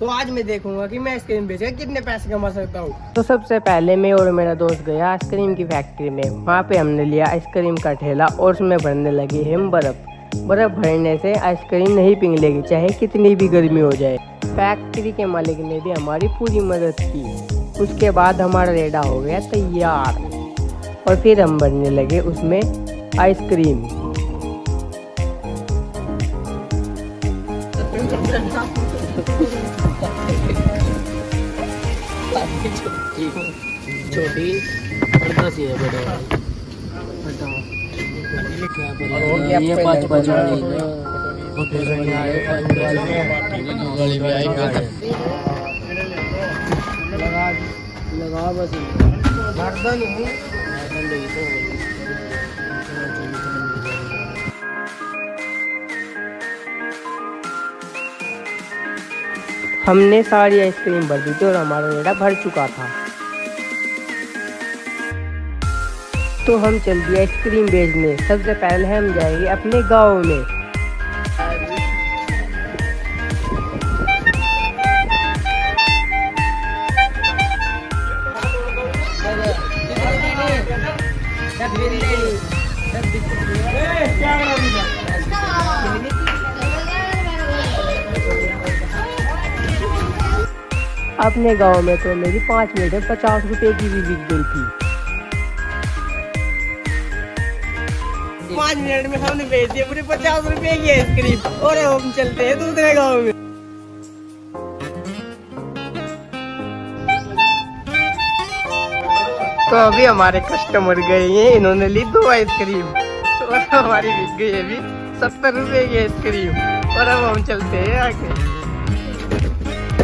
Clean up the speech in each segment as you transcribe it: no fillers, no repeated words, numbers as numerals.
तो आज मैं देखूंगा कि मैं आइसक्रीम बेचकर कितने पैसे कमा सकता हूँ। तो सबसे पहले मैं और मेरा दोस्त गया आइसक्रीम की फैक्ट्री में। वहाँ पे हमने लिया आइसक्रीम का ठेला और उसमें भरने लगे हम बर्फ भरने से आइसक्रीम नहीं पिघलेगी चाहे कितनी भी गर्मी हो जाए। फैक्ट्री के मालिक ने भी हमारी पूरी मदद की। उसके बाद हमारा रेडा हो गया तैयार और फिर हम भरने लगे उसमें आइसक्रीम। छोटी है बड़ा ये 5 लगा बस हमने सारी आइसक्रीम भर दी थी और हमारा रेडा भर चुका था। तो हम चल दिए आइसक्रीम बेचने। सबसे पहले हम जाएंगे अपने गांव में। अपने गांव में तो मेरी 5 मिनट में 50 रुपए की भी बिक गई थी। 5 मिनट में हमने बेच दिया पूरे 50 रुपए की आइसक्रीम और हम चलते हैं दूसरे गांव में। तो अभी हमारे कस्टमर गए हैं, इन्होंने ली 2 आइसक्रीम और हमारी बिक गई है अभी 70 रुपए की आइसक्रीम और अब हम चलते हैं आगे।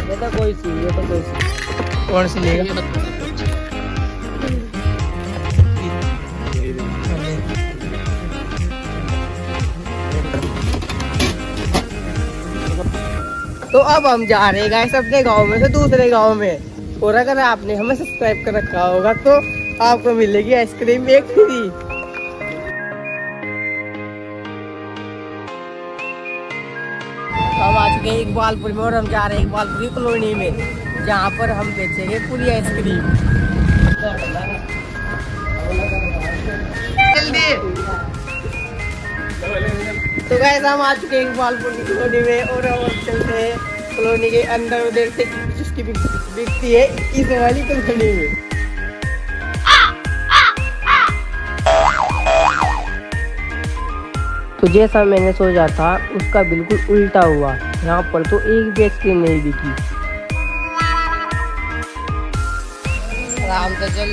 ये तो कोई सी कौन सी लेगा? तो अब हम जा रहे हैं गाइस अपने गांव में से दूसरे गांव में। और अगर आपने हमें सब्सक्राइब कर रखा होगा तो आपको मिलेगी आइसक्रीम एक फ्री। हम आ चुके हैं इकबालपुर में और हम जा रहे हैं इकबालपुर कॉलोनी में जहाँ पर हम बेचेंगे पूरी आइसक्रीम। जल्दी तो गाइस हम आ चुके हैं इकबालपुर की कॉलोनी में और हम चलते हैं कॉलोनी के अंदर और देखते हैं जिसकी बिकती है इस वाली कॉलोनी में। तो जैसा मैंने सोचा था उसका बिल्कुल उल्टा हुआ। यहाँ पर तो एक भी आइसक्रीम नहीं बिकी। आराम से चल।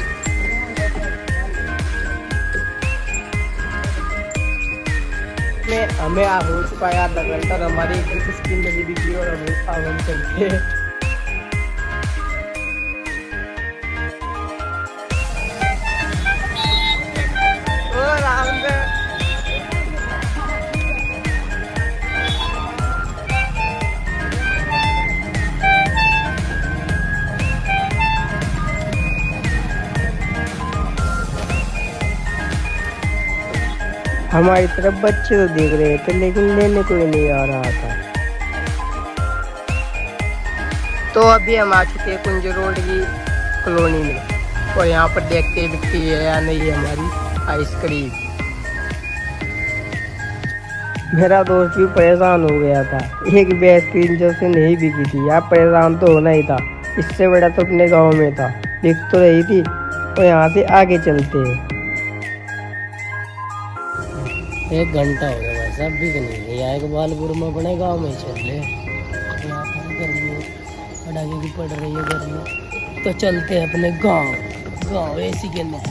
हमें हो चुका है आधा घंटा, हमारी एक आइसक्रीम नहीं बिकी और हम चलते हैं। हमारी तरफ बच्चे तो देख रहे थे लेकिन लेने कोई नहीं आ रहा था। तो अभी हम आ चुके हैं कुंज रोड की कॉलोनी में और यहाँ पर देखते हैं बिकती है या नहीं है हमारी आइसक्रीम। मेरा दोस्त भी परेशान हो गया था, एक भी आइसक्रीम जो से नहीं बिकी थी। आप परेशान तो होना ही था, इससे बड़ा तो अपने गाँव में था, बिक तो रही थी। तो यहाँ से आगे चलते हैं। 1 घंटा हो गया भाई साहब भी नहीं आए। इकबालपुर में अपने गाँव में चल रहे। यहाँ पर गर्मी कड़ाके की पड़ रही है गर्मी, तो चलते हैं अपने गाँव एसी के अंदर।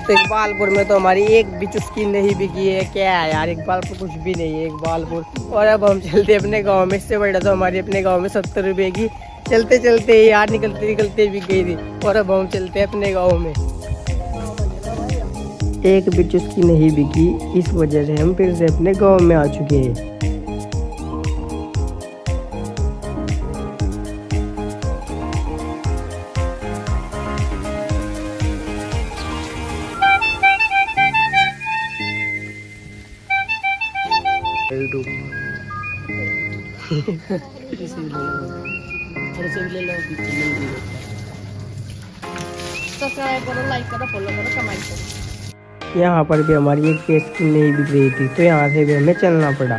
तो इकबालपुर में तो हमारी एक भी चुस्की नहीं बिकी है। क्या है यार, इकबालपुर कुछ भी नहीं है इकबालपुर। और अब हम चलते हैं अपने गाँव में। इससे बड़ा तो हमारी अपने गाँव में 70 रुपए की चलते चलते यार निकलते बिक गई थी और अब हम चलते हैं अपने गाँव में। एक भी चुस्की नहीं बिकी, इस वजह से हम फिर से अपने गांव में आ चुके हैं। से भी ले लो, और से भी ले लो, पीछे मिल भी होता है। सब्सक्राइब करो, लाइक करो, फॉलो करो, कमेंट करो। यहाँ पर भी हमारी एक आइसक्रीम नहीं बिक रही थी, तो यहाँ से भी हमें चलना पड़ा।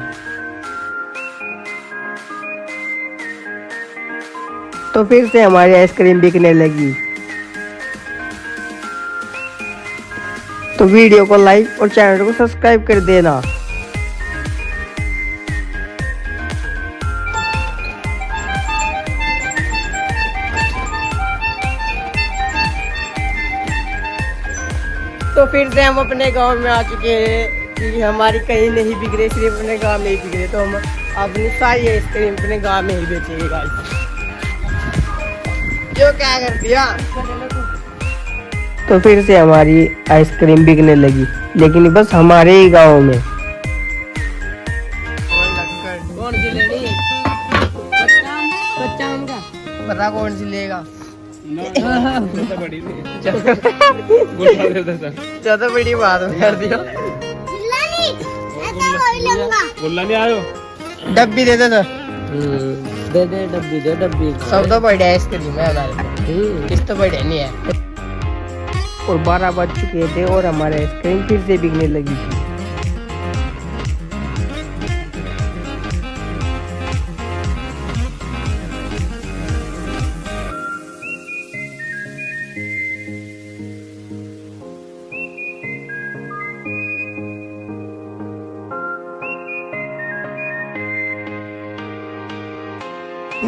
तो फिर से हमारी आइसक्रीम बिकने लगी। तो वीडियो को लाइक और चैनल को सब्सक्राइब कर देना। तो फिर से हम अपने गांव में आ चुके हैं, क्योंकि हमारी कहीं नहीं बिक रही, सिर्फ अपने गांव में ही बिक रही। तो हम अपनी सारी आइसक्रीम अपने गांव में ही बेचेंगे गाइस। जो क्या कर दिया। तो फिर से हमारी आइसक्रीम बिकने लगी, लेकिन बस हमारे ही गांव में। कौन सी लेनी? कच्चा आम का पता कौन सी लेगा? ज्यादा बड़ी बात कर दिया। गुल्ला नहीं आयो, डब्बी दे दे तो। दे दे डब्बी, दे डब्बी। सब तो बढ़िया आइसक्रीम है हमारे, किस तो बढ़िया नहीं है। और 12 बज चुके थे और हमारे आइसक्रीम फिर से बिकने लगी थी।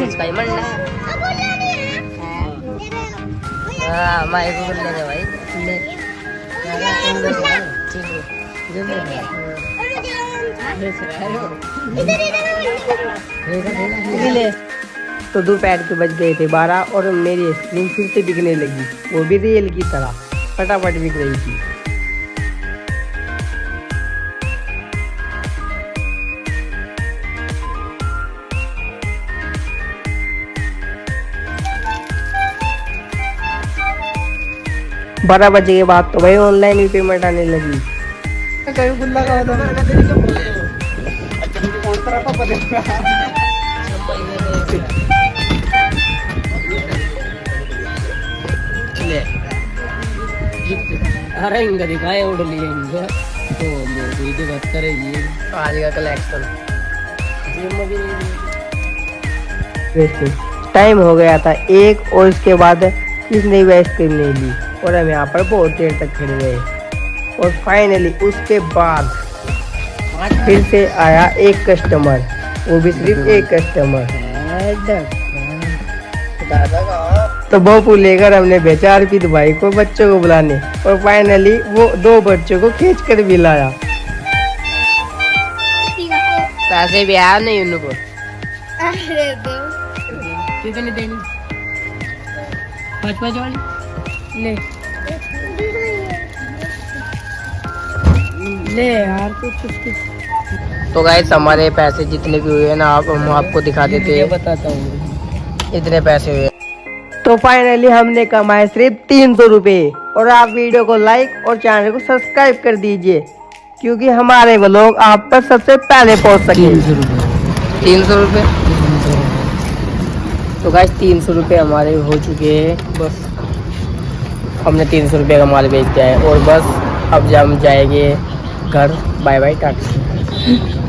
इसका ही मंडा हाँ माए को बोल लेगा भाई ले ले। तो दोपहर के बज गए थे 12 और मेरी आइसक्रीम फिर से बिकने लगी, वो भी रेल की तरह फटाफट बिक रही थी। बारह बजे के बाद तो भाई ऑनलाइन भी पेमेंट आने लगी। अरे इनका दिखाए उड़ लिए इनका तो मोदी बात करेगी आज का कलेक्शन। टाइम हो गया था 1 और इसके बाद इसने भी आइसक्रीम नहीं ली और हम यहाँ पर बहुत देर तक खड़े रहे। और फाइनली उसके बाद फिर से आया एक कस्टमर, वो भी सिर्फ एक कस्टमर। तो भोपू लेकर हमने बेचा अर्पित भाई को बच्चों को बुलाने, और फाइनली वो 2 बच्चों को खींच कर भी लाया। पैसे भी आया नहीं उनको। कितनी देनी? 5 वाली ले ले यार कुछ। तो गाइस हमारे पैसे जितने भी हुए ना हम आपको दिखा देते हैं, बताता हूँ इतने पैसे हुए। तो फाइनली हमने कमाए सिर्फ 300 रुपये। और आप वीडियो को लाइक और चैनल को सब्सक्राइब कर दीजिए, क्योंकि हमारे व्लॉग आप पर सबसे पहले पहुंच सके। 300 रुपये। तो गाइस 300 रुपये हमारे हो चुके हैं। बस हमने 300 रुपये का माल बेच दिया है और बस अब हम जाएंगे घर। Bye bye Tata.